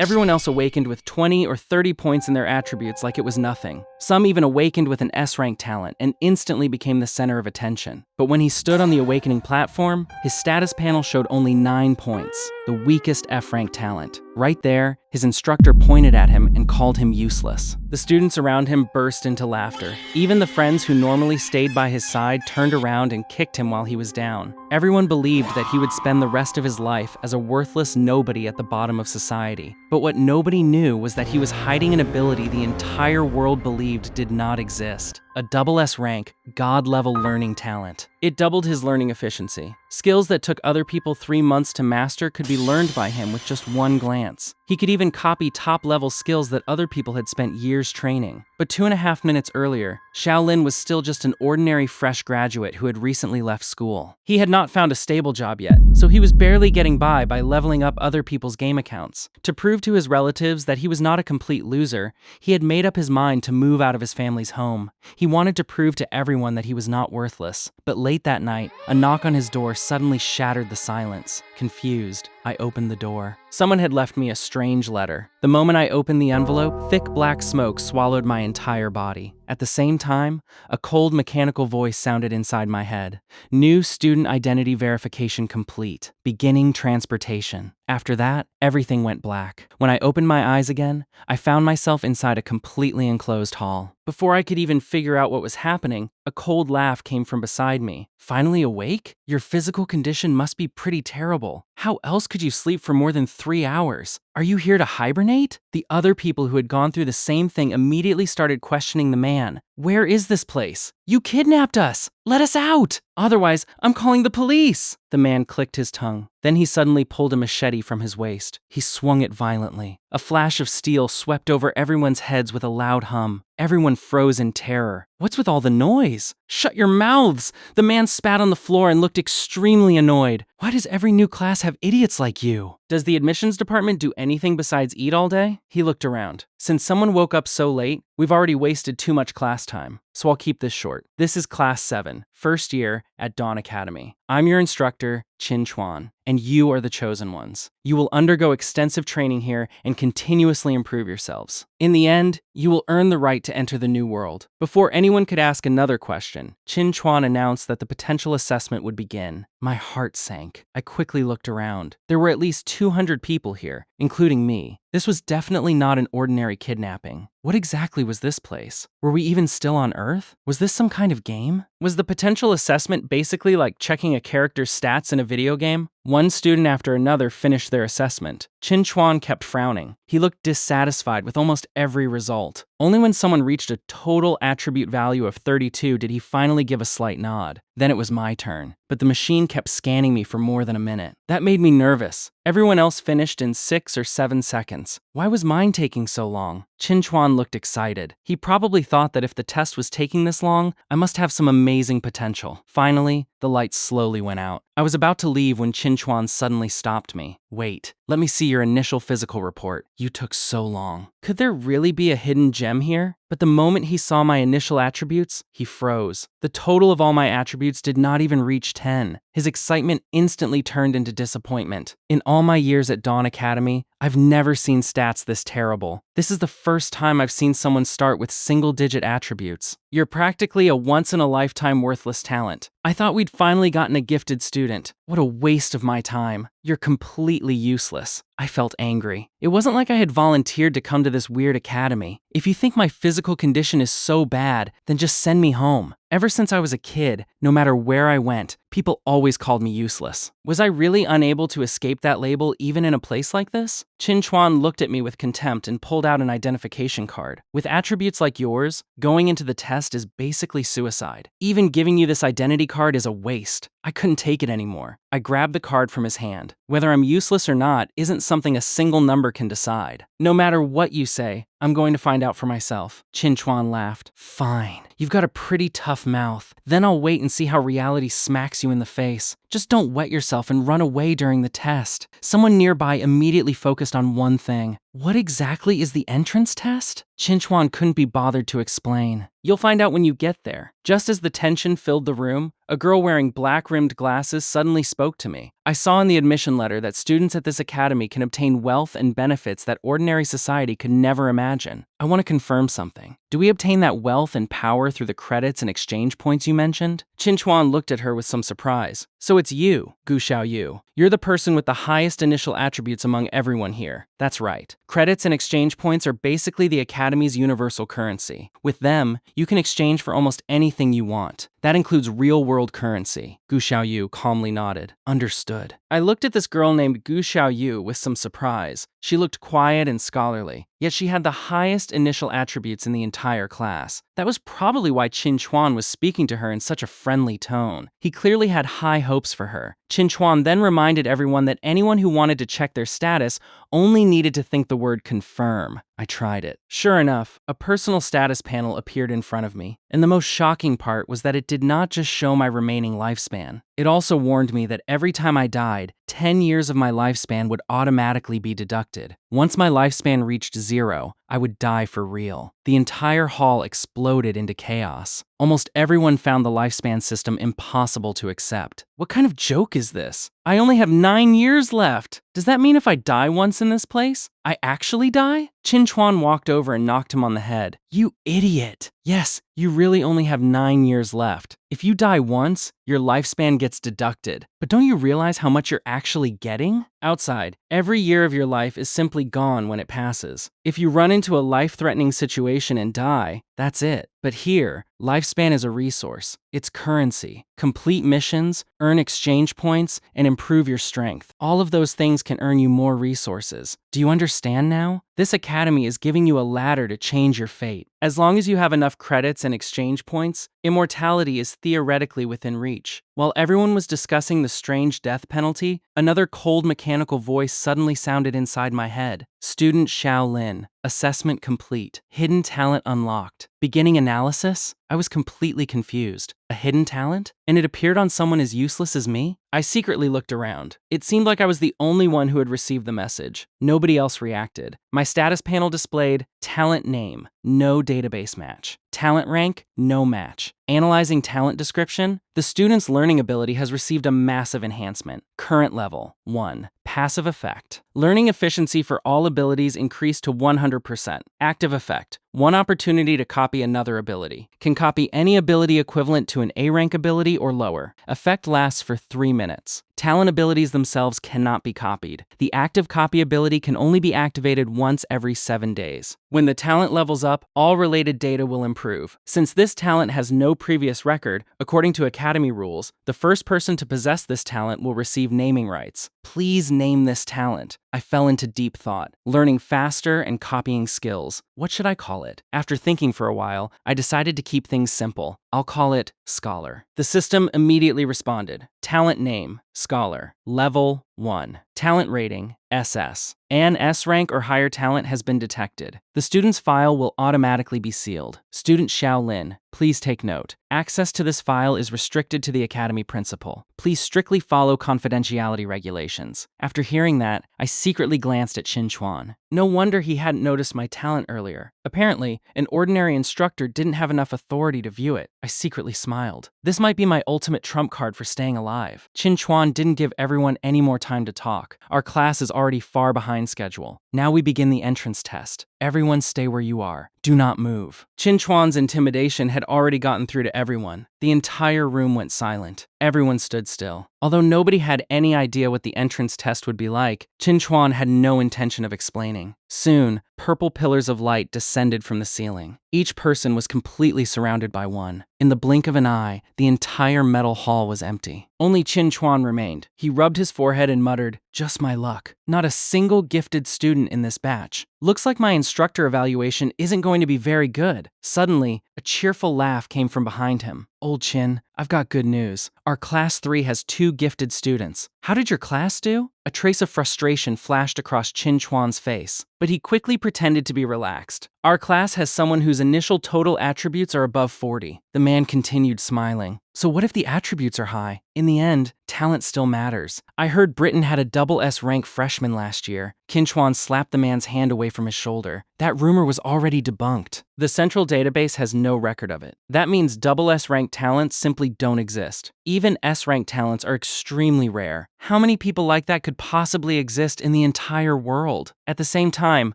Everyone else awakened with 20 or 30 points in their attributes like it was nothing. Some even awakened with an S-rank talent and instantly became the center of attention. But when he stood on the awakening platform, his status panel showed only 9 points, the weakest F-rank talent. Right there, his instructor pointed at him and called him useless. The students around him burst into laughter. Even the friends who normally stayed by his side turned around and kicked him while he was down. Everyone believed that he would spend the rest of his life as a worthless nobody at the bottom of society. But what nobody knew was that he was hiding an ability the entire world believed did not exist. A double S rank, God-level learning talent. It doubled his learning efficiency. Skills that took other people 3 months to master could be learned by him with just one glance. He could even copy top-level skills that other people had spent years training. But 2.5 minutes earlier, Xiao Lin was still just an ordinary fresh graduate who had recently left school. He had not found a stable job yet, so he was barely getting by leveling up other people's game accounts. To prove to his relatives that he was not a complete loser, he had made up his mind to move out of his family's home. He wanted to prove to everyone that he was not worthless. But late that night, a knock on his door suddenly shattered the silence. Confused, I opened the door. Someone had left me a strange letter. The moment I opened the envelope, thick black smoke swallowed my entire body. At the same time, a cold mechanical voice sounded inside my head. New student identity verification complete. Beginning transportation. After that, everything went black. When I opened my eyes again, I found myself inside a completely enclosed hall. Before I could even figure out what was happening, a cold laugh came from beside me. Finally awake? Your physical condition must be pretty terrible. How else could you sleep for more than 3 hours? Are you here to hibernate? The other people who had gone through the same thing immediately started questioning the man. Where is this place? You kidnapped us! Let us out! Otherwise, I'm calling the police! The man clicked his tongue. Then he suddenly pulled a machete from his waist. He swung it violently. A flash of steel swept over everyone's heads with a loud hum. Everyone froze in terror. What's with all the noise? Shut your mouths! The man spat on the floor and looked extremely annoyed. Why does every new class have idiots like you? Does the admissions department do anything besides eat all day? He looked around. Since someone woke up so late, we've already wasted too much class time. So I'll keep this short. This is Class 7, first year at Dawn Academy. I'm your instructor, Chin Chuan, and you are the chosen ones. You will undergo extensive training here and continuously improve yourselves. In the end, you will earn the right to enter the new world. Before anyone could ask another question, Chin Chuan announced that the potential assessment would begin. My heart sank. I quickly looked around. There were at least 200 people here, including me. This was definitely not an ordinary kidnapping. What exactly was this place? Were we even still on Earth? Was this some kind of game? Was the potential assessment basically like checking a character's stats in a video game? One student after another finished their assessment. Chin Chuan kept frowning. He looked dissatisfied with almost every result. Only when someone reached a total attribute value of 32 did he finally give a slight nod. Then it was my turn. But the machine kept scanning me for more than a minute. That made me nervous. Everyone else finished in 6 or 7 seconds. Why was mine taking so long? Chin Chuan looked excited. He probably thought that if the test was taking this long, I must have some amazing potential. Finally, the lights slowly went out. I was about to leave when Chin Chuan suddenly stopped me. Wait, let me see your initial physical report. You took so long. Could there really be a hidden gem here? But the moment he saw my initial attributes, he froze. The total of all my attributes did not even reach 10. His excitement instantly turned into disappointment. In all my years at Dawn Academy, I've never seen stats this terrible. This is the first time I've seen someone start with single-digit attributes. You're practically a once-in-a-lifetime worthless talent. I thought we'd finally gotten a gifted student. What a waste of my time. You're completely useless. I felt angry. It wasn't like I had volunteered to come to this weird academy. If you think my physical condition is so bad, then just send me home. Ever since I was a kid, no matter where I went, people always called me useless. Was I really unable to escape that label even in a place like this? Chin Chuan looked at me with contempt and pulled out an identification card. With attributes like yours, going into the test is basically suicide. Even giving you this identity card is a waste. I couldn't take it anymore. I grabbed the card from his hand. Whether I'm useless or not isn't something a single number can decide. No matter what you say, I'm going to find out for myself. Qin Chuan laughed. Fine. You've got a pretty tough mouth. Then I'll wait and see how reality smacks you in the face. Just don't wet yourself and run away during the test. Someone nearby immediately focused on one thing. What exactly is the entrance test? Qin Chuan couldn't be bothered to explain. You'll find out when you get there. Just as the tension filled the room, a girl wearing black-rimmed glasses suddenly spoke to me. I saw in the admission letter that students at this academy can obtain wealth and benefits that ordinary society could never imagine. I want to confirm something. Do we obtain that wealth and power through the credits and exchange points you mentioned? Qin Chuan looked at her with some surprise. So it's you, Gu Xiaoyu. You're the person with the highest initial attributes among everyone here. That's right. Credits and exchange points are basically the academy's universal currency. With them, you can exchange for almost anything you want. That includes real-world currency. Gu Xiaoyu calmly nodded. Understood. I looked at this girl named Gu Xiaoyu with some surprise. She looked quiet and scholarly, yet she had the highest initial attributes in the entire class. That was probably why Qin Chuan was speaking to her in such a friendly tone. He clearly had high hopes for her. Qin Chuan then reminded everyone that anyone who wanted to check their status only needed to think the word confirm. I tried it. Sure enough, a personal status panel appeared in front of me, and the most shocking part was that it did not just show my remaining lifespan. It also warned me that every time I died, 10 years of my lifespan would automatically be deducted. Once my lifespan reached 0, I would die for real. The entire hall exploded into chaos. Almost everyone found the lifespan system impossible to accept. What kind of joke is this? I only have 9 years left. Does that mean if I die once in this place, I actually die? Qin Chuan walked over and knocked him on the head. You idiot. Yes, you really only have 9 years left. If you die once, your lifespan gets deducted. But don't you realize how much you're actually getting? Outside, every year of your life is simply gone when it passes. If you run into a life-threatening situation and die, that's it. But here, lifespan is a resource. It's currency. Complete missions, earn exchange points, and improve your strength. All of those things can earn you more resources. Do you understand now? This academy is giving you a ladder to change your fate. As long as you have enough credits and exchange points, immortality is theoretically within reach. While everyone was discussing the strange death penalty, another cold mechanical voice suddenly sounded inside my head. Student Xiao Lin. Assessment complete. Hidden talent unlocked. Beginning analysis? I was completely confused. A hidden talent? And it appeared on someone as useless as me? I secretly looked around. It seemed like I was the only one who had received the message. Nobody else reacted. My status panel displayed talent name, no database match. Talent rank, no match. Analyzing talent description, the student's learning ability has received a massive enhancement. Current level, 1. Passive effect. Learning efficiency for all abilities increased to 100%. Active effect. One opportunity to copy another ability. Can copy any ability equivalent to an A rank ability or lower. Effect lasts for 3 minutes. Talent abilities themselves cannot be copied. The active copy ability can only be activated once every 7 days. When the talent levels up, all related data will improve. Since this talent has no previous record, according to Academy rules, the first person to possess this talent will receive naming rights. Please name this talent. I fell into deep thought, learning faster and copying skills. What should I call it? After thinking for a while, I decided to keep things simple. I'll call it Scholar. The system immediately responded. Talent name, Scholar. Level 1. Talent rating, SS. An S rank or higher talent has been detected. The student's file will automatically be sealed. Student Xiao Lin, please take note. Access to this file is restricted to the Academy principal. Please strictly follow confidentiality regulations. After hearing that, I secretly glanced at Qin Chuan. No wonder he hadn't noticed my talent earlier. Apparently, an ordinary instructor didn't have enough authority to view it. I secretly smiled. This might be my ultimate trump card for staying alive. Qin Chuan didn't give everyone any more time to talk. Our class is already far behind schedule. Now we begin the entrance test. Everyone stay where you are. Do not move. Qin Chuan's intimidation had already gotten through to everyone. The entire room went silent. Everyone stood still. Although nobody had any idea what the entrance test would be like, Qin Chuan had no intention of explaining. Soon, purple pillars of light descended from the ceiling. Each person was completely surrounded by one. In the blink of an eye, the entire metal hall was empty. Only Qin Chuan remained. He rubbed his forehead and muttered, "Just my luck. Not a single gifted student in this batch. Looks like my instructor evaluation isn't going to be very good." Suddenly, a cheerful laugh came from behind him. "Old Qin, I've got good news. Our class 3 has 2 gifted students. How did your class do? A trace of frustration flashed across Qin Chuan's face, but he quickly pretended to be relaxed. Our class has someone whose initial total attributes are above 40. The man continued smiling. So what if the attributes are high? In the end, talent still matters. I heard Britain had a double S rank freshman last year. Qin Chuan slapped the man's hand away from his shoulder. That rumor was already debunked. The central database has no record of it. That means double S rank talents simply don't exist. Even S rank talents are extremely rare. How many people like that could possibly exist in the entire world? At the same time,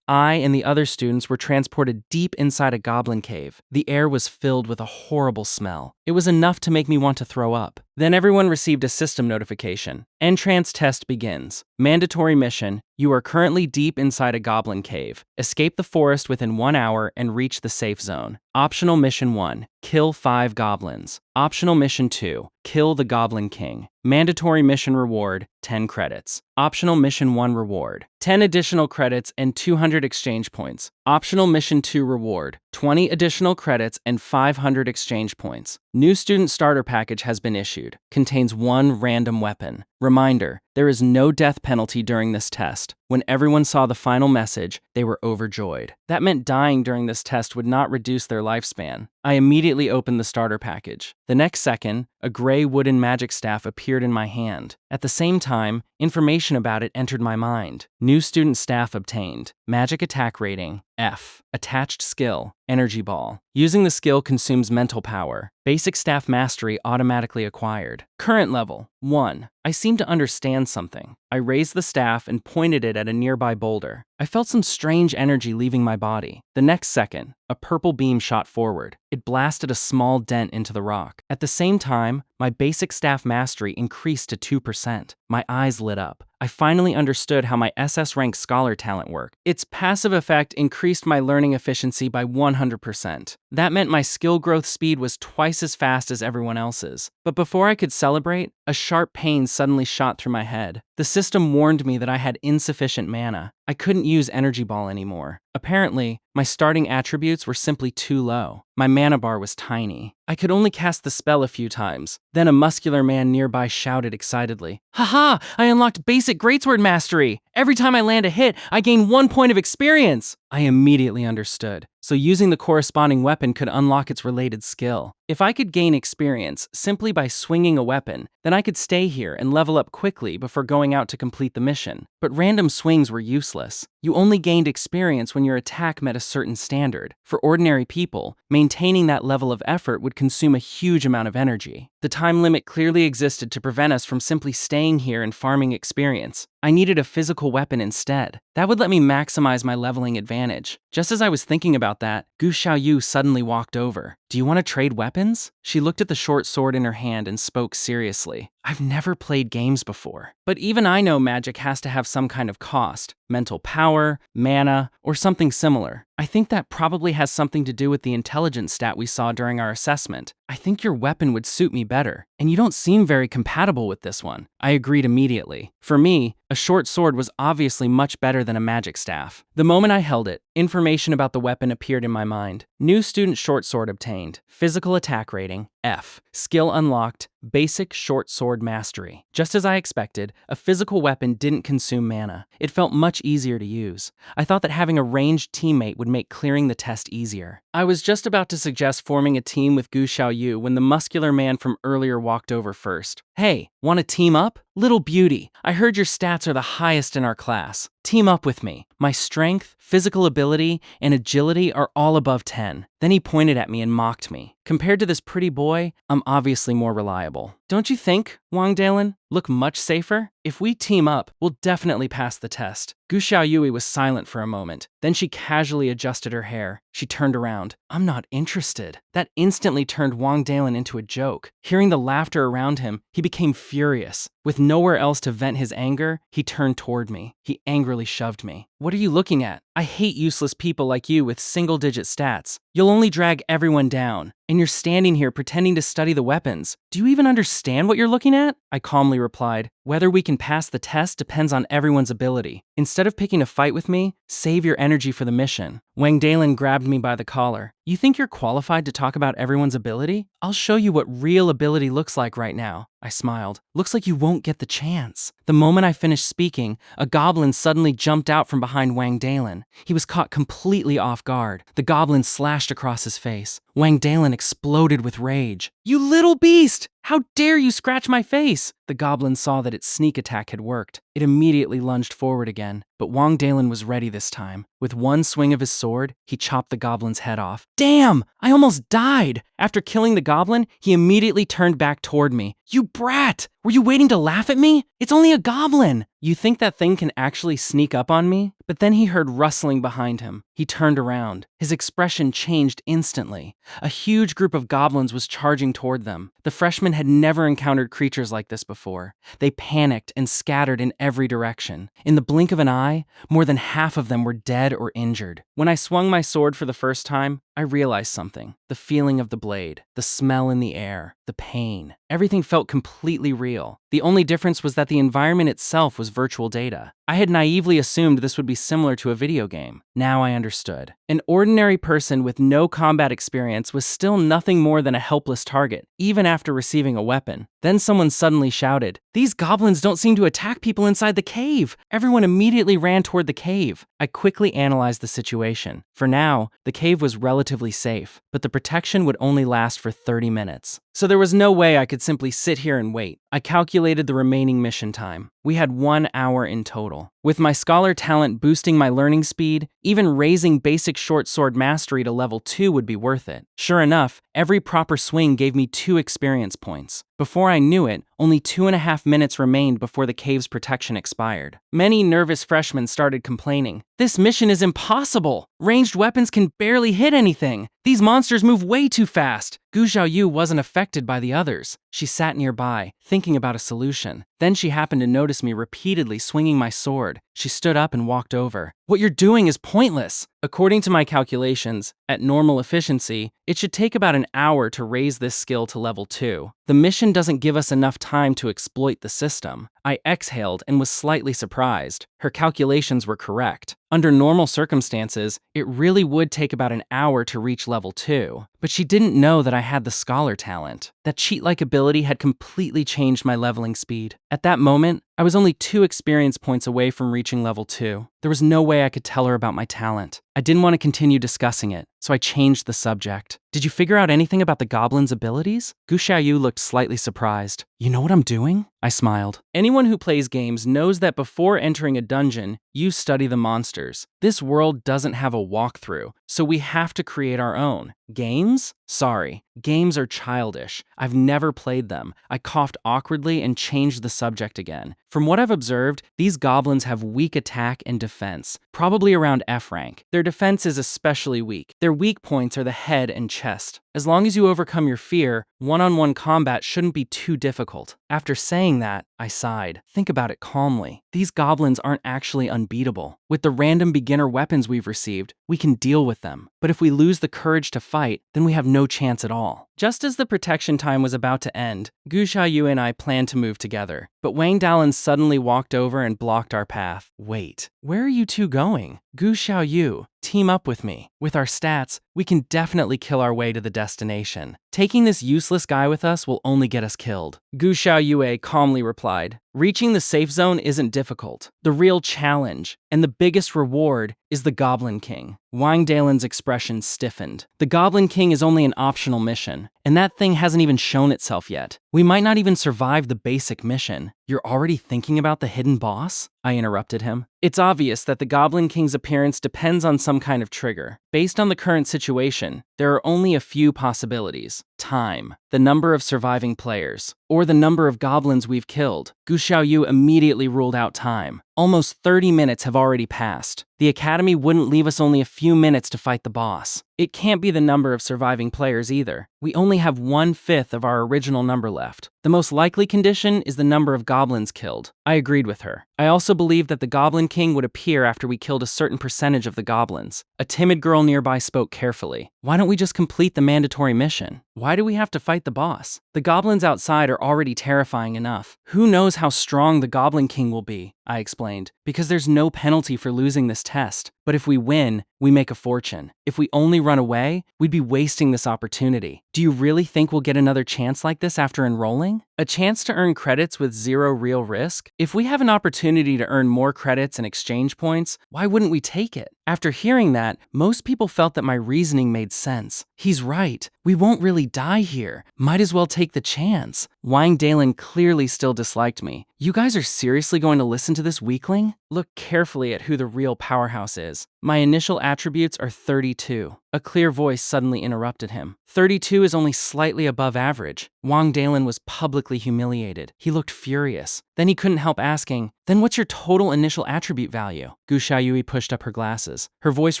I and the other students were transported deep inside a goblin cave. The air was filled with a horrible smell. It was enough to make me want to throw up. Then everyone received a system notification. Entrance test begins. Mandatory mission. You are currently deep inside a goblin cave. Escape the forest within 1 hour and reach the safe zone. Optional mission 1. Kill 5 goblins. Optional mission 2. Kill the Goblin King. Mandatory mission reward, 10 credits. Optional mission 1 reward, 10 additional credits and 200 exchange points. Optional mission 2 reward, 20 additional credits and 500 exchange points. New student starter package has been issued. Contains 1 random weapon. Reminder, there is no death penalty during this test. When everyone saw the final message, they were overjoyed. That meant dying during this test would not reduce their lifespan. I immediately opened the starter package. The next second, a gray wooden magic staff appeared in my hand. At the same time, information about it entered my mind. New student staff obtained. Magic attack rating, F. Attached skill, Energy Ball. Using the skill consumes mental power. Basic staff mastery automatically acquired. Current level, 1. I seem to understand something. I raised the staff and pointed it at a nearby boulder. I felt some strange energy leaving my body. The next second, a purple beam shot forward. It blasted a small dent into the rock. At the same time, my basic staff mastery increased to 2%. My eyes lit up. I finally understood how my SS rank scholar talent worked. Its passive effect increased my learning efficiency by 100%. That meant my skill growth speed was twice as fast as everyone else's. But before I could celebrate, a sharp pain suddenly shot through my head. The system warned me that I had insufficient mana. I couldn't use Energy Ball anymore. Apparently, my starting attributes were simply too low. My mana bar was tiny. I could only cast the spell a few times. Then a muscular man nearby shouted excitedly, "Haha! I unlocked basic greatsword mastery! Every time I land a hit, I gain 1 point of experience!" I immediately understood. So using the corresponding weapon could unlock its related skill. If I could gain experience simply by swinging a weapon, then I could stay here and level up quickly before going out to complete the mission. But random swings were useless. You only gained experience when your attack met a certain standard. For ordinary people, maintaining that level of effort would consume a huge amount of energy. The time limit clearly existed to prevent us from simply staying here and farming experience. I needed a physical weapon instead. That would let me maximize my leveling advantage. Just as I was thinking about that, Gu Xiaoyu suddenly walked over. "Do you want to trade weapons?" She looked at the short sword in her hand and spoke seriously. "I've never played games before. But even I know magic has to have some kind of cost. Mental power, mana, or something similar. I think that probably has something to do with the intelligence stat we saw during our assessment. I think your weapon would suit me better, and you don't seem very compatible with this one." I agreed immediately. For me, a short sword was obviously much better than a magic staff. The moment I held it, information about the weapon appeared in my mind. New student short sword obtained. Physical attack rating, F. Skill unlocked, basic short sword mastery. Just as I expected, a physical weapon didn't consume mana. It felt much easier to use. I thought that having a ranged teammate would make clearing the test easier. I was just about to suggest forming a team with Gu Xiaoyu when the muscular man from earlier walked over first. "Hey, want to team up? Little beauty, I heard your stats are the highest in our class. Team up with me. My strength, physical ability, and agility are all above 10. Then he pointed at me and mocked me. Compared to this pretty boy, I'm obviously more reliable. Don't you think, Wang Dalin? Look much safer? If we team up, we'll definitely pass the test." Gu Xiaoyui was silent for a moment. Then she casually adjusted her hair. She turned around. "I'm not interested." That instantly turned Wang Dalin into a joke. Hearing the laughter around him, he became furious. With nowhere else to vent his anger, he turned toward me. He angrily shoved me. "What are you looking at? I hate useless people like you with single-digit stats. You'll only drag everyone down. And you're standing here pretending to study the weapons. Do you even understand what you're looking at?" I calmly replied, Whether we can pass the test depends on everyone's ability. Instead of picking a fight with me, save your energy for the mission. Wang Dalin grabbed me by the collar. You think you're qualified to talk about everyone's ability? I'll show you what real ability looks like right now. I smiled. Looks like you won't get the chance. The moment I finished speaking, a goblin suddenly jumped out from behind Wang Dalin. He was caught completely off guard. The goblin slashed across his face. Wang Dalin exploded with rage. You little beast! How dare you scratch my face? The goblin saw that its sneak attack had worked. It immediately lunged forward again, but Wang Dalin was ready this time. With one swing of his sword, he chopped the goblin's head off. Damn! I almost died! After killing the goblin, he immediately turned back toward me. You brat! Were you waiting to laugh at me? It's only a goblin! You think that thing can actually sneak up on me? But then he heard rustling behind him. He turned around. His expression changed instantly. A huge group of goblins was charging toward them. The freshman had never encountered creatures like this before. They panicked and scattered in every direction. In the blink of an eye, more than half of them were dead or injured. When I swung my sword for the first time, I realized something. The feeling of the blade, the smell in the air, the pain. Everything felt completely real. The only difference was that the environment itself was virtual data. I had naively assumed this would be similar to a video game. Now I understood. An ordinary person with no combat experience was still nothing more than a helpless target, even after receiving a weapon. Then someone suddenly shouted, "These goblins don't seem to attack people inside the cave!" Everyone immediately ran toward the cave. I quickly analyzed the situation. For now, the cave was relatively safe, but the protection would only last for 30 minutes. So there was no way I could simply sit here and wait. I calculated the remaining mission time. We had 1 hour in total. With my scholar talent boosting my learning speed, even raising basic short sword mastery to level 2 would be worth it. Sure enough, every proper swing gave me 2 experience points. Before I knew it, only 2.5 minutes remained before the cave's protection expired. Many nervous freshmen started complaining. This mission is impossible! Ranged weapons can barely hit anything! These monsters move way too fast! Gu Xiaoyu wasn't affected by the others. She sat nearby, thinking about a solution. Then she happened to notice me repeatedly swinging my sword. She stood up and walked over. What you're doing is pointless. According to my calculations, at normal efficiency, it should take about an hour to raise this skill to level 2. The mission doesn't give us enough time to exploit the system. I exhaled and was slightly surprised. Her calculations were correct. Under normal circumstances, it really would take about an hour to reach level 2. But she didn't know that I had the scholar talent. That cheat-like ability had completely changed my leveling speed. At that moment, I was only 2 experience points away from reaching level 2. There was no way I could tell her about my talent. I didn't want to continue discussing it, so I changed the subject. Did you figure out anything about the goblin's abilities? Gu Xiaoyu looked slightly surprised. You know what I'm doing? I smiled. Anyone who plays games knows that before entering a dungeon, you study the monsters. This world doesn't have a walkthrough, so we have to create our own. Games? Sorry, games are childish. I've never played them. I coughed awkwardly and changed the subject again. From what I've observed, these goblins have weak attack and defense, probably around F rank. Their defense is especially weak. Their weak points are the head and chest. As long as you overcome your fear, one-on-one combat shouldn't be too difficult. After saying that, I sighed. Think about it calmly. These goblins aren't actually unbeatable. With the random beginner weapons we've received, we can deal with them. But if we lose the courage to fight, then we have no chance at all. Just as the protection time was about to end, Gu Xiaoyu and I planned to move together. But Wang Dalin suddenly walked over and blocked our path. Wait, where are you two going? Gu Xiaoyu, team up with me. With our stats, we can definitely kill our way to the destination. Taking this useless guy with us will only get us killed. Gu Xiaoyue calmly replied, reaching the safe zone isn't difficult. The real challenge, and the biggest reward, is the Goblin King. Wang Dalin's expression stiffened. The Goblin King is only an optional mission, and that thing hasn't even shown itself yet. We might not even survive the basic mission. You're already thinking about the hidden boss? I interrupted him. It's obvious that the Goblin King's appearance depends on some kind of trigger. Based on the current situation, there are only a few possibilities. Time, the number of surviving players, or the number of goblins we've killed. Gu Xiaoyu immediately ruled out time. Almost 30 minutes have already passed. The Academy wouldn't leave us only a few minutes to fight the boss. It can't be the number of surviving players either. We only have 1/5 of our original number left. The most likely condition is the number of goblins killed. I agreed with her. I also believed that the Goblin King would appear after we killed a certain percentage of the goblins. A timid girl nearby spoke carefully. Why don't we just complete the mandatory mission? Why do we have to fight the boss? The goblins outside are already terrifying enough. Who knows how strong the Goblin King will be, I explained, because there's no penalty for losing this test. But if we win, we make a fortune. If we only run away, we'd be wasting this opportunity. Do you really think we'll get another chance like this after enrolling? A chance to earn credits with zero real risk? If we have an opportunity to earn more credits and exchange points, why wouldn't we take it? After hearing that, most people felt that my reasoning made sense. He's right. We won't really die here. Might as well take the chance. Wang Dalin clearly still disliked me. You guys are seriously going to listen to this weakling? Look carefully at who the real powerhouse is. My initial attributes are 32. A clear voice suddenly interrupted him. 32 is only slightly above average. Wang Dalin was publicly humiliated. He looked furious. Then he couldn't help asking, then what's your total initial attribute value? Gu Xiaoyui pushed up her glasses. Her voice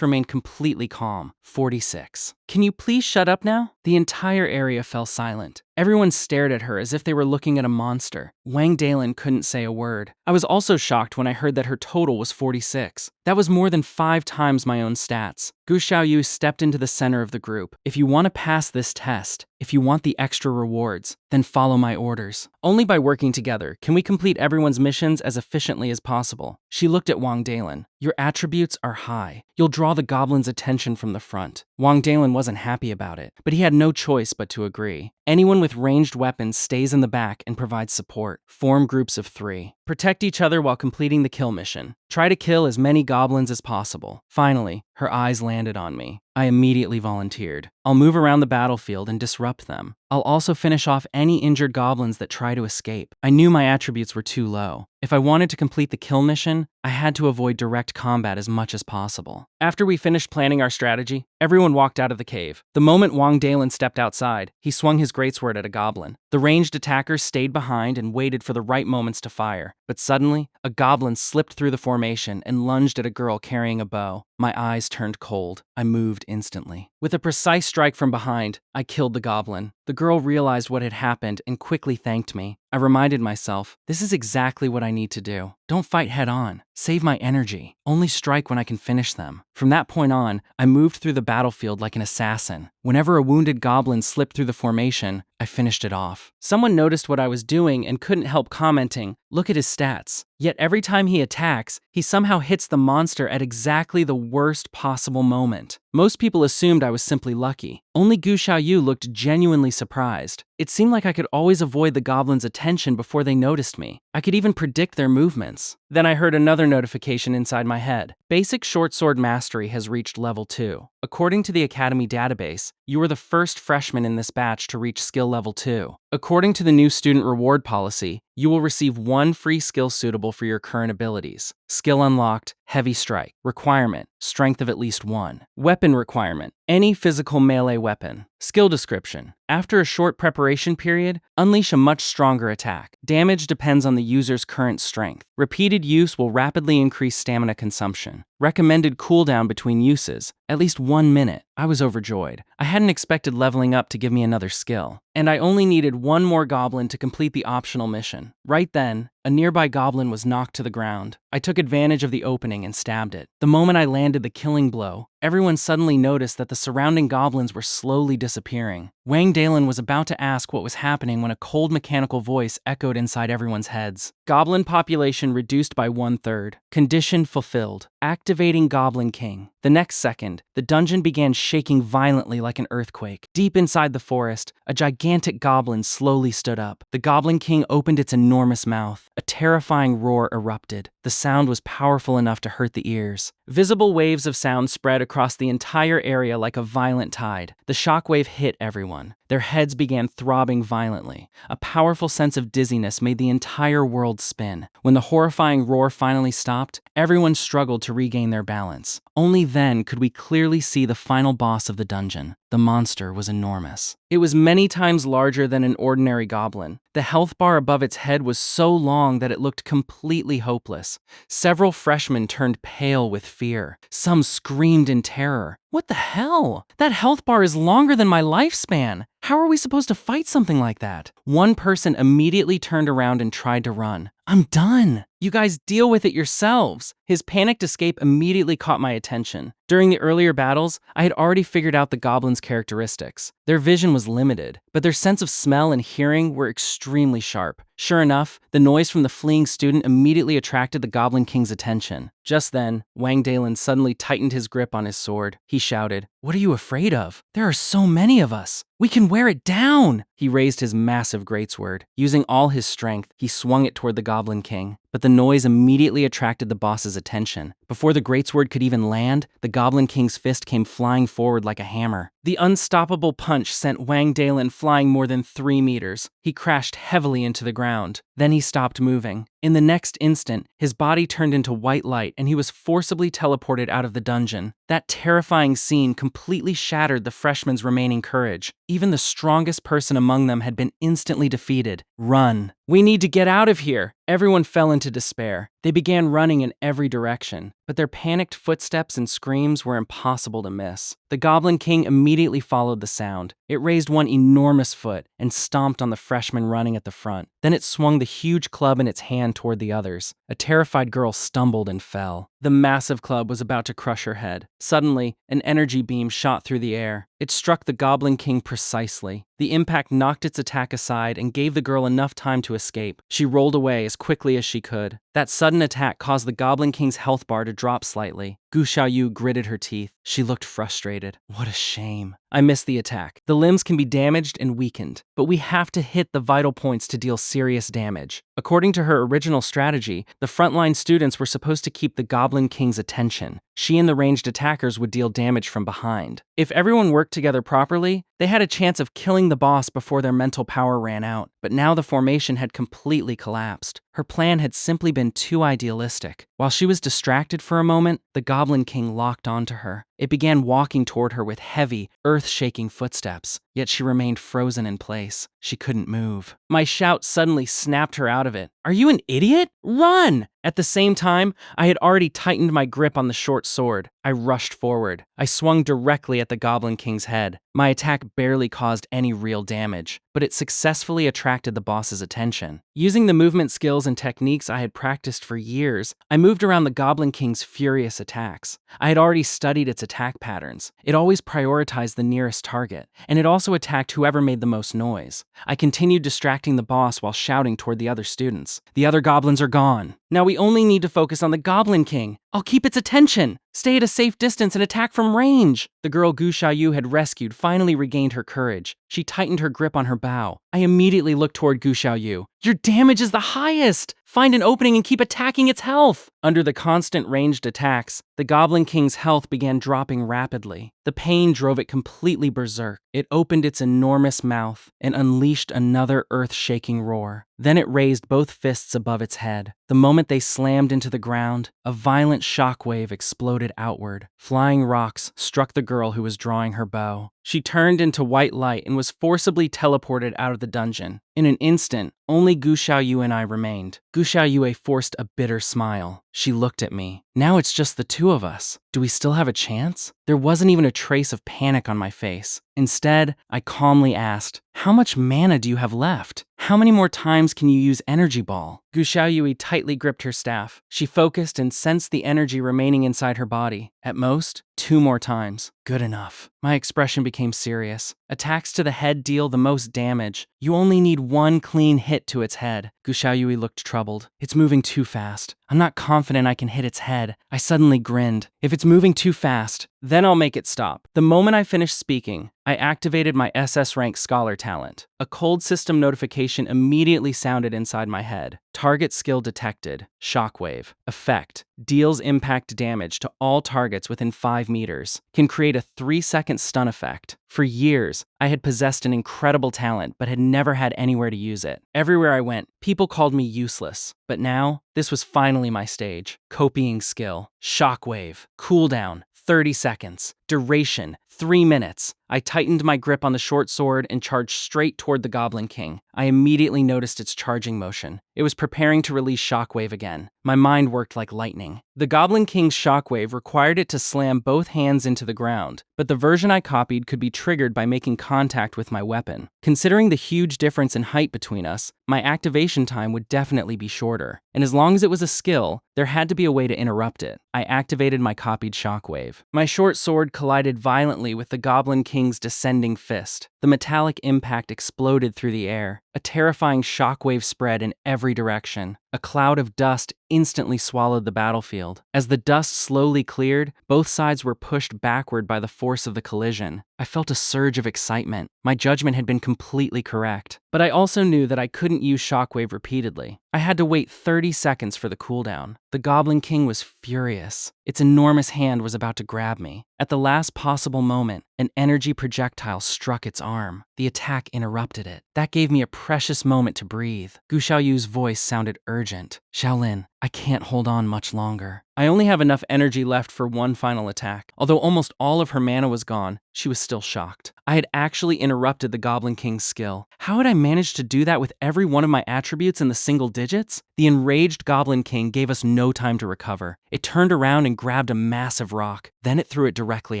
remained completely calm. 46. Can you please shut up now? The entire area fell silent. Everyone stared at her as if they were looking at a monster. Wang Dalin couldn't say a word. I was also shocked when I heard that her total was 46. That was more than 5 times my own stats. Gu Xiaoyu stepped into the center of the group. If you want to pass this test, if you want the extra rewards, then follow my orders. Only by working together can we complete everyone's missions as efficiently as possible. She looked at Wang Dalin. Your attributes are high. You'll draw the goblins' attention from the front. Wang Dalin wasn't happy about it, but he had no choice but to agree. Anyone with ranged weapons stays in the back and provides support. Form groups of 3. Protect each other while completing the kill mission. Try to kill as many goblins as possible. Finally, her eyes landed on me. I immediately volunteered. I'll move around the battlefield and disrupt them. I'll also finish off any injured goblins that try to escape. I knew my attributes were too low. If I wanted to complete the kill mission, I had to avoid direct combat as much as possible. After we finished planning our strategy, everyone walked out of the cave. The moment Wang Dalin stepped outside, he swung his greatsword at a goblin. The ranged attackers stayed behind and waited for the right moments to fire. But suddenly, a goblin slipped through the formation and lunged at a girl carrying a bow. My eyes turned cold. I moved instantly. With a precise strike from behind, I killed the goblin. The girl realized what had happened and quickly thanked me. I reminded myself, this is exactly what I need to do. Don't fight head on. Save my energy. Only strike when I can finish them. From that point on, I moved through the battlefield like an assassin. Whenever a wounded goblin slipped through the formation, I finished it off. Someone noticed what I was doing and couldn't help commenting, look at his stats. Yet every time he attacks, he somehow hits the monster at exactly the worst possible moment. Most people assumed I was simply lucky. Only Gu Xiaoyu looked genuinely surprised. It seemed like I could always avoid the goblins' attention before they noticed me. I could even predict their movements. Then I heard another notification inside my head. Basic Short Sword Mastery has reached level 2. According to the Academy database, you were the first freshman in this batch to reach skill level 2. According to the new student reward policy, you will receive 1 free skill suitable for your current abilities. Skill unlocked, Heavy Strike. Requirement, strength of at least 1. Weapon requirement, any physical melee weapon. Skill description, after a short preparation period, unleash a much stronger attack. Damage depends on the user's current strength. Repeated use will rapidly increase stamina consumption. Recommended cooldown between uses, at least 1 minute. I was overjoyed. I hadn't expected leveling up to give me another skill. And I only needed 1 more goblin to complete the optional mission. Right then, a nearby goblin was knocked to the ground. I took advantage of the opening and stabbed it. The moment I landed the killing blow, everyone suddenly noticed that the surrounding goblins were slowly disappearing. Wang Dalin was about to ask what was happening when a cold mechanical voice echoed inside everyone's heads. Goblin population reduced by 1/3. Condition fulfilled. Activating Goblin King. The next second, the dungeon began shaking violently like an earthquake. Deep inside the forest, a gigantic goblin slowly stood up. The Goblin King opened its enormous mouth. A terrifying roar erupted. The sound was powerful enough to hurt the ears. Visible waves of sound spread across the entire area like a violent tide. The shockwave hit everyone. Their heads began throbbing violently. A powerful sense of dizziness made the entire world spin. When the horrifying roar finally stopped, everyone struggled to regain their balance. Only then could we clearly see the final boss of the dungeon. The monster was enormous. It was many times larger than an ordinary goblin. The health bar above its head was so long that it looked completely hopeless. chaos. Several freshmen turned pale with fear. Some screamed in terror. What the hell? That health bar is longer than my lifespan. How are we supposed to fight something like that? One person immediately turned around and tried to run. I'm done. You guys deal with it yourselves. His panicked escape immediately caught my attention. During the earlier battles, I had already figured out the goblins' characteristics. Their vision was limited, but their sense of smell and hearing were extremely sharp. Sure enough, the noise from the fleeing student immediately attracted the Goblin King's attention. Just then, Wang Dalin suddenly tightened his grip on his sword. He shouted, "What are you afraid of? There are so many of us. We can wear it down!" He raised his massive greatsword. Using all his strength, he swung it toward the Goblin King. But the noise immediately attracted the boss's attention. Before the greatsword could even land, the Goblin King's fist came flying forward like a hammer. The unstoppable punch sent Wang Dalin flying more than 3 meters. He crashed heavily into the ground. Then he stopped moving. In the next instant, his body turned into white light and he was forcibly teleported out of the dungeon. That terrifying scene completely shattered the freshmen's remaining courage. Even the strongest person among them had been instantly defeated. Run. We need to get out of here. Everyone fell into despair. They began running in every direction, but their panicked footsteps and screams were impossible to miss. The Goblin King immediately followed the sound. It raised one enormous foot and stomped on the freshman running at the front. Then it swung the huge club in its hand toward the others. A terrified girl stumbled and fell. The massive club was about to crush her head. Suddenly, an energy beam shot through the air. It struck the Goblin King precisely. The impact knocked its attack aside and gave the girl enough time to escape. She rolled away as quickly as she could. That sudden attack caused the Goblin King's health bar to drop slightly. Gu Xiaoyu gritted her teeth. She looked frustrated. What a shame. I missed the attack. The limbs can be damaged and weakened, but we have to hit the vital points to deal serious damage. According to her original strategy, the frontline students were supposed to keep the Goblin King's attention. She and the ranged attackers would deal damage from behind. If everyone worked together properly, they had a chance of killing the boss before their mental power ran out. But now the formation had completely collapsed. Her plan had simply been too idealistic. While she was distracted for a moment, the Goblin King locked onto her. It began walking toward her with heavy, earth-shaking footsteps, yet she remained frozen in place. She couldn't move. My shout suddenly snapped her out of it. Are you an idiot? Run! At the same time, I had already tightened my grip on the short sword. I rushed forward. I swung directly at the Goblin King's head. My attack barely caused any real damage, but it successfully attracted the boss's attention. Using the movement skills and techniques I had practiced for years, I moved around the Goblin King's furious attacks. I had already studied its attack patterns. It always prioritized the nearest target, and it also attacked whoever made the most noise. I continued distracting the boss while shouting toward the other students. The other goblins are gone. Now we only need to focus on the Goblin King. I'll keep its attention. Stay at a safe distance and attack from range. The girl Gu Xiaoyu had rescued finally regained her courage. She tightened her grip on her bow. I immediately looked toward Gu Xiaoyu. Your damage is the highest! Find an opening and keep attacking its health! Under the constant ranged attacks, the Goblin King's health began dropping rapidly. The pain drove it completely berserk. It opened its enormous mouth and unleashed another earth-shaking roar. Then it raised both fists above its head. The moment they slammed into the ground, a violent shockwave exploded outward. Flying rocks struck the girl who was drawing her bow. She turned into white light and was forcibly teleported out of the dungeon. In an instant, only Gu Xiaoyu and I remained. Gu Xiaoyu forced a bitter smile. She looked at me. Now it's just the two of us. Do we still have a chance? There wasn't even a trace of panic on my face. Instead, I calmly asked, how much mana do you have left? How many more times can you use Energy Ball? Gu Xiaoyu tightly gripped her staff. She focused and sensed the energy remaining inside her body. At most, 2 more times. Good enough. My expression became serious. Attacks to the head deal the most damage. You only need 1 clean hit to its head. Gu Xiaoyu looked troubled. It's moving too fast. I'm not confident I can hit its head. I suddenly grinned. If it's moving too fast, then I'll make it stop. The moment I finished speaking, I activated my SS rank scholar talent. A cold system notification immediately sounded inside my head. Target skill detected. Shockwave. Effect. Deals impact damage to all targets within 5 meters. Can create a 3-second stun effect. For years, I had possessed an incredible talent but had never had anywhere to use it. Everywhere I went, people called me useless. But now, this was finally my stage. Copying skill. Shockwave. Cooldown. 30 seconds. Duration, 3 minutes. I tightened my grip on the short sword and charged straight toward the Goblin King. I immediately noticed its charging motion. It was preparing to release shockwave again. My mind worked like lightning. The Goblin King's shockwave required it to slam both hands into the ground, but the version I copied could be triggered by making contact with my weapon. Considering the huge difference in height between us, my activation time would definitely be shorter. And as long as it was a skill, there had to be a way to interrupt it. I activated my copied shockwave. My short sword collided violently with the Goblin King's descending fist. The metallic impact exploded through the air. A terrifying shockwave spread in every direction. A cloud of dust instantly swallowed the battlefield. As the dust slowly cleared, both sides were pushed backward by the force of the collision. I felt a surge of excitement. My judgment had been completely correct. But I also knew that I couldn't use shockwave repeatedly. I had to wait 30 seconds for the cooldown. The Goblin King was furious. Its enormous hand was about to grab me. At the last possible moment, an energy projectile struck its arm. The attack interrupted it. That gave me a precious moment to breathe. Gu Xiaoyu's voice sounded urgent. Xiao Lin, I can't hold on much longer. I only have enough energy left for one final attack. Although almost all of her mana was gone, she was still shocked. I had actually interrupted the Goblin King's skill. How had I managed to do that with every one of my attributes in the single digits? The enraged Goblin King gave us no time to recover. It turned around and grabbed a massive rock. Then it threw it directly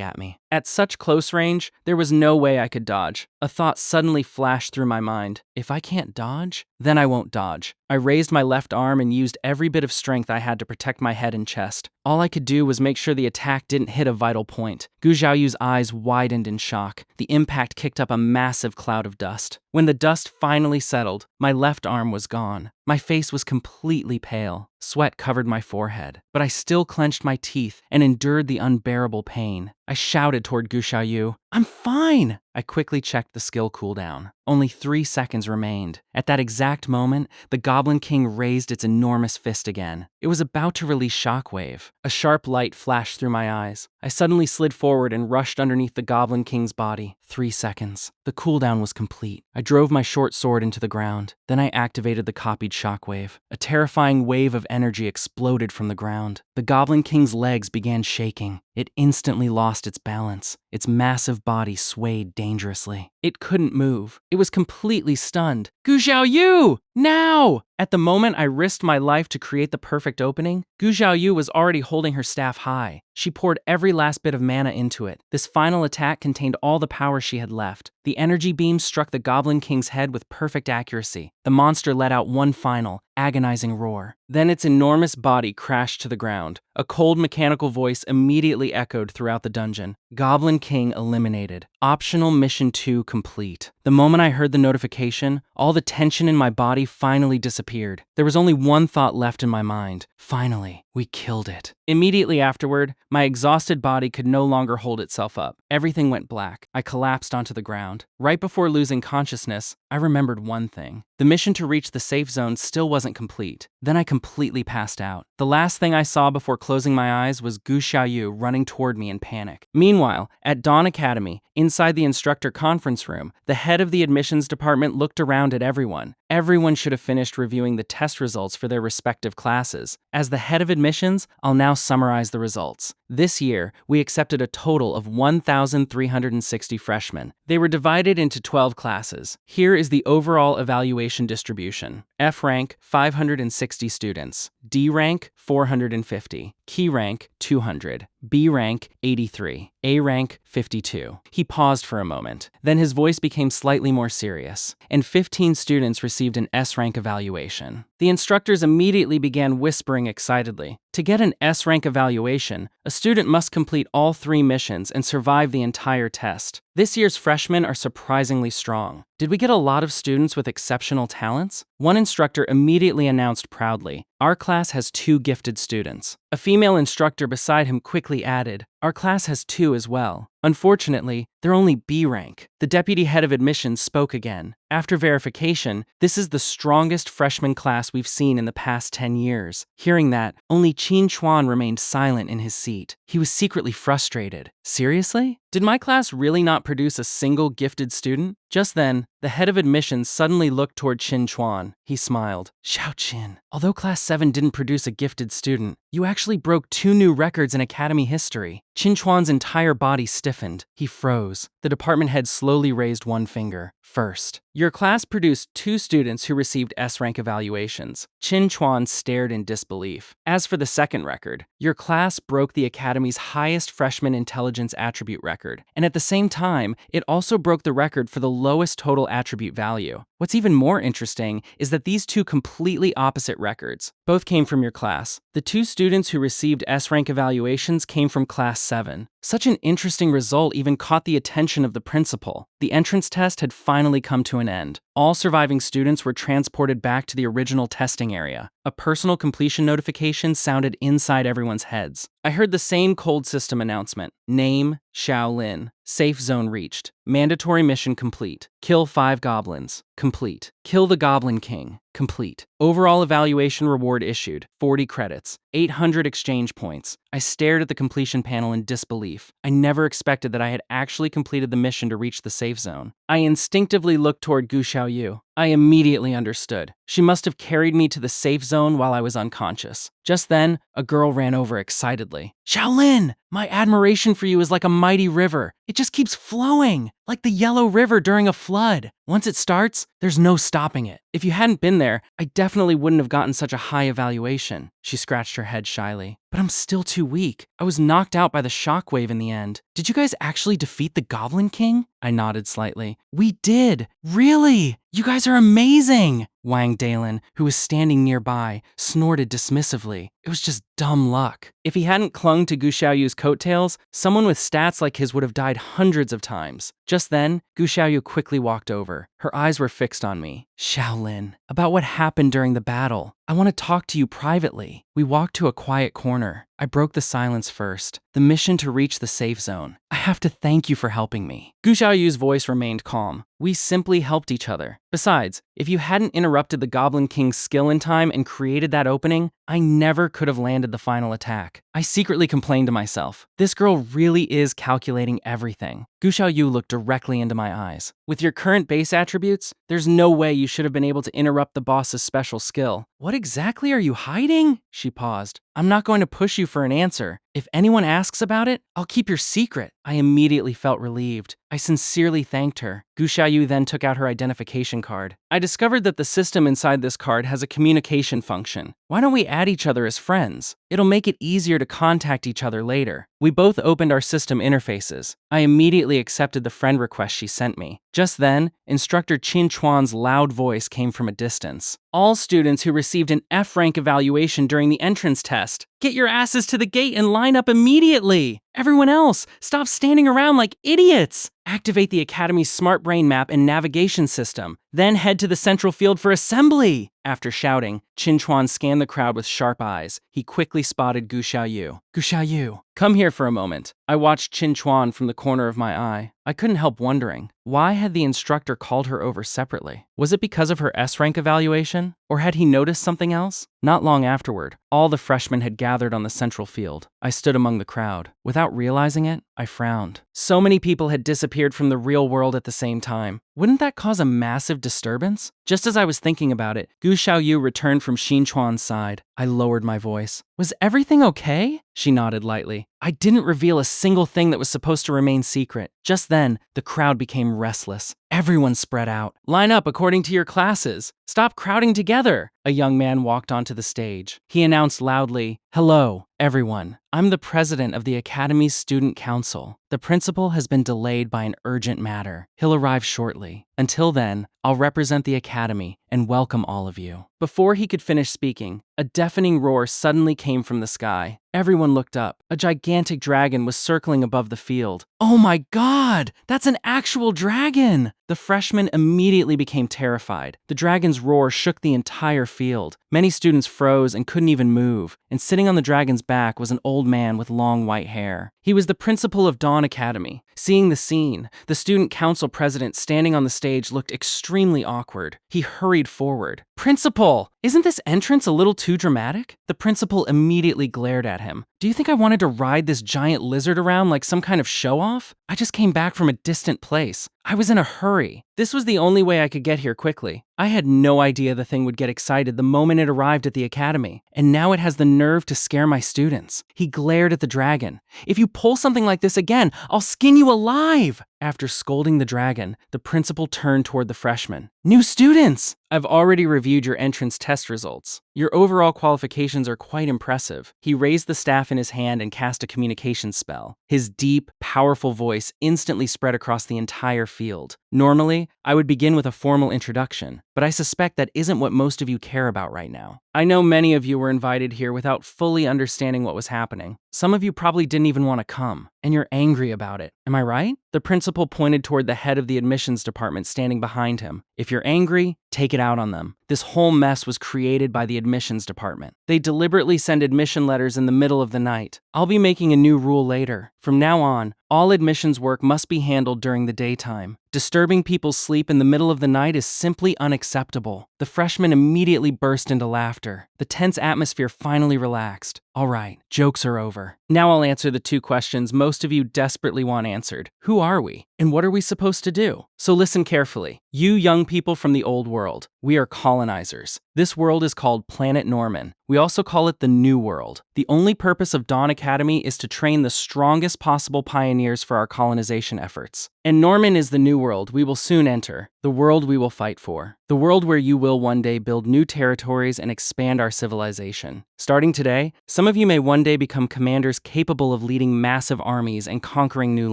at me. At such close range, there was no way I could dodge. A thought suddenly flashed through my mind. If I can't dodge, then I won't dodge. I raised my left arm and used every bit of strength I had to protect my head and chest. All I could do was make sure the attack didn't hit a vital point. Gu Xiaoyu's eyes widened in shock. The impact kicked up a massive cloud of dust. When the dust finally settled, my left arm was gone. My face was completely pale. Sweat covered my forehead, but I still clenched my teeth and endured the unbearable pain. I shouted toward Gu Xiaoyu, "I'm fine!" I quickly checked the skill cooldown. Only 3 seconds remained. At that exact moment, the Goblin King raised its enormous fist again. It was about to release shockwave. A sharp light flashed through my eyes. I suddenly slid forward and rushed underneath the Goblin King's body. 3 seconds. The cooldown was complete. I drove my short sword into the ground. Then I activated the copied shockwave. A terrifying wave of energy exploded from the ground. The Goblin King's legs began shaking. It instantly lost its balance. Its massive body swayed dangerously. It couldn't move. It was completely stunned. Gu Xiaoyu! Now! At the moment I risked my life to create the perfect opening, Gu Xiaoyu was already holding her staff high. She poured every last bit of mana into it. This final attack contained all the power she had left. The energy beam struck the Goblin King's head with perfect accuracy. The monster let out one final, agonizing roar. Then its enormous body crashed to the ground. A cold mechanical voice immediately echoed throughout the dungeon. Goblin King eliminated. Optional Mission 2 complete. The moment I heard the notification, all the tension in my body finally disappeared. There was only one thought left in my mind. Finally, we killed it. Immediately afterward, my exhausted body could no longer hold itself up. Everything went black. I collapsed onto the ground. Right before losing consciousness, I remembered one thing. The mission to reach the safe zone still wasn't complete. Then I completely passed out. The last thing I saw before closing my eyes was Gu Xiaoyu running toward me in panic. Meanwhile, at Dawn Academy, inside the instructor conference room, the head of the admissions department looked around at everyone. Everyone should have finished reviewing the test results for their respective classes. As the head of admissions, I'll now summarize the results. This year, we accepted a total of 1,360 freshmen. They were divided into 12 classes. Here is the overall evaluation distribution. F rank, 560 students. D rank, 450. Key rank, 200. B rank, 83. A rank, 52. He paused for a moment. Then his voice became slightly more serious, and 15 students received an S rank evaluation. The instructors immediately began whispering excitedly. To get an S rank evaluation, a student must complete all 3 missions and survive the entire test. This year's freshmen are surprisingly strong. Did we get a lot of students with exceptional talents? One instructor immediately announced proudly, "Our class has 2 gifted students." A female instructor beside him quickly added, "Our class has 2 as well. Unfortunately, they're only B rank." The deputy head of admissions spoke again. After verification, this is the strongest freshman class we've seen in the past 10 years. Hearing that, only Qin Chuan remained silent in his seat. He was secretly frustrated. Seriously? Did my class really not produce a single gifted student? Just then, the head of admissions suddenly looked toward Qin Chuan. He smiled. "Xiao Qin, although Class 7 didn't produce a gifted student, You actually broke 2 new records in Academy history. Qin Chuan's entire body stiffened. He froze. The department head slowly raised one finger. First, your class produced 2 students who received S-rank evaluations. Qin Chuan stared in disbelief. As for the second record, your class broke the Academy's highest freshman intelligence attribute record, and at the same time, it also broke the record for the lowest total attribute value. What's even more interesting is that these 2 completely opposite records both came from your class. The 2 students who received S-rank evaluations came from Class 7. Such an interesting result even caught the attention of the principal. The entrance test had finally come to an end. All surviving students were transported back to the original testing area. A personal completion notification sounded inside everyone's heads. I heard the same cold system announcement. Name, Xiao Lin. Safe zone reached. Mandatory mission complete. Kill 5 goblins. Complete. Kill the Goblin King. Complete. Overall evaluation reward issued. 40 credits. 800 exchange points. I stared at the completion panel in disbelief. I never expected that I had actually completed the mission to reach the safe zone. I instinctively looked toward Gu Xiaoyu. I immediately understood. She must have carried me to the safe zone while I was unconscious. Just then, a girl ran over excitedly. Xiao Lin, my admiration for you is like a mighty river. It just keeps flowing, like the Yellow River during a flood. Once it starts, there's no stopping it. If you hadn't been there, I definitely wouldn't have gotten such a high evaluation. She scratched her head shyly. But I'm still too weak. I was knocked out by the shockwave in the end. Did you guys actually defeat the Goblin King? I nodded slightly. We did. Really? You guys are amazing! Wang Dalin, who was standing nearby, snorted dismissively. It was just dumb luck. If he hadn't clung to Gu Xiaoyu's coattails, someone with stats like his would have died hundreds of times. Just then, Gu Xiaoyu quickly walked over. Her eyes were fixed on me. Xiao Lin, about what happened during the battle. I want to talk to you privately. We walked to a quiet corner. I broke the silence first. The mission to reach the safe zone. I have to thank you for helping me. Gu Xiaoyu's voice remained calm. We simply helped each other. Besides, if you hadn't interrupted the Goblin King's skill in time and created that opening, I never could have landed the final attack. I secretly complained to myself. This girl really is calculating everything. Gu Xiaoyu looked directly into my eyes. With your current base attributes, there's no way you should have been able to interrupt the boss's special skill. What exactly are you hiding? She paused. I'm not going to push you for an answer. If anyone asks about it, I'll keep your secret. I immediately felt relieved. I sincerely thanked her. Gu Xiaoyu then took out her identification card. I discovered that the system inside this card has a communication function. Why don't we add each other as friends? It'll make it easier to contact each other later. We both opened our system interfaces. I immediately accepted the friend request she sent me. Just then, Instructor Qin Chuan's loud voice came from a distance. All students who received an F-rank evaluation during the entrance test, get your asses to the gate and line up immediately! Everyone else, stop standing around like idiots! Activate the Academy's Smart Brain Map and navigation system, then head to the central field for assembly! After shouting, Qin Chuan scanned the crowd with sharp eyes. He quickly spotted Gu Xiaoyu. Gu Xiaoyu, come here for a moment. I watched Qin Chuan from the corner of my eye. I couldn't help wondering, why had the instructor called her over separately? Was it because of her S-rank evaluation? Or had he noticed something else? Not long afterward, all the freshmen had gathered on the central field. I stood among the crowd. Without realizing it, I frowned. So many people had disappeared from the real world at the same time. Wouldn't that cause a massive disturbance? Just as I was thinking about it, Gu Xiaoyu returned from Qin Chuan's side. I lowered my voice. Was everything okay? She nodded lightly. I didn't reveal a single thing that was supposed to remain secret. Just then, the crowd became restless. Everyone spread out. Line up according to your classes. Stop crowding together. A young man walked onto the stage. He announced loudly, "Hello, everyone. I'm the president of the Academy's Student Council. The principal has been delayed by an urgent matter. He'll arrive shortly. Until then, I'll represent the Academy and welcome all of you." Before he could finish speaking, a deafening roar suddenly came from the sky. Everyone looked up. A gigantic dragon was circling above the field. Oh my God! That's an actual dragon! The freshmen immediately became terrified. The dragon's roar shook the entire field. Many students froze and couldn't even move, and sitting on the dragon's back was an old man with long white hair. He was the principal of Dawn Academy. Seeing the scene, the student council president standing on the stage looked extremely awkward. He hurried forward. "Principal, isn't this entrance a little too dramatic?" The principal immediately glared at him. "Do you think I wanted to ride this giant lizard around like some kind of show-off? I just came back from a distant place. I was in a hurry. This was the only way I could get here quickly. I had no idea the thing would get excited the moment it arrived at the academy, and now it has the nerve to scare my students. He glared at the dragon. If you pull something like this again, I'll skin you alive! After scolding the dragon, the principal turned toward the freshmen. New students! I've already reviewed your entrance test results. Your overall qualifications are quite impressive. He raised the staff in his hand and cast a communication spell. His deep, powerful voice instantly spread across the entire field. Normally, I would begin with a formal introduction, but I suspect that isn't what most of you care about right now. I know many of you were invited here without fully understanding what was happening. Some of you probably didn't even want to come, and you're angry about it. Am I right? The principal pointed toward the head of the admissions department standing behind him. If you're angry, take it out on them. This whole mess was created by the admissions department. They deliberately send admission letters in the middle of the night. I'll be making a new rule later. From now on, all admissions work must be handled during the daytime. Disturbing people's sleep in the middle of the night is simply unacceptable. The freshmen immediately burst into laughter. The tense atmosphere finally relaxed. All right, jokes are over. Now I'll answer the two questions most of you desperately want answered. Who are we? And what are we supposed to do? So listen carefully. You young people from the old world, we are colonizers. This world is called Planet Norman. We also call it the New World. The only purpose of Dawn Academy is to train the strongest possible pioneers for our colonization efforts. And Norman is the New World we will soon enter, the world we will fight for. The world where you will one day build new territories and expand our civilization. Starting today, some of you may one day become commanders capable of leading massive armies and conquering new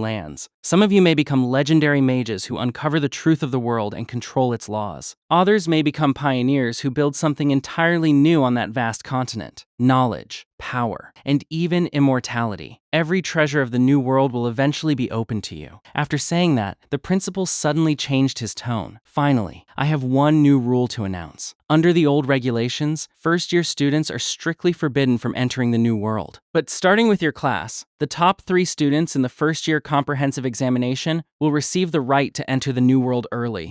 lands. Some of you may become legendary mages who uncover the truth of the world and control its laws. Others may become pioneers who build something entirely new on that vast continent. Knowledge, power, and even immortality. Every treasure of the new world will eventually be open to you. After saying that, the principal suddenly changed his tone. Finally, I have one new rule to announce. Under the old regulations, first-year students are strictly forbidden from entering the new world. But starting with your class, the top 3 students in the first-year comprehensive examination will receive the right to enter the new world early.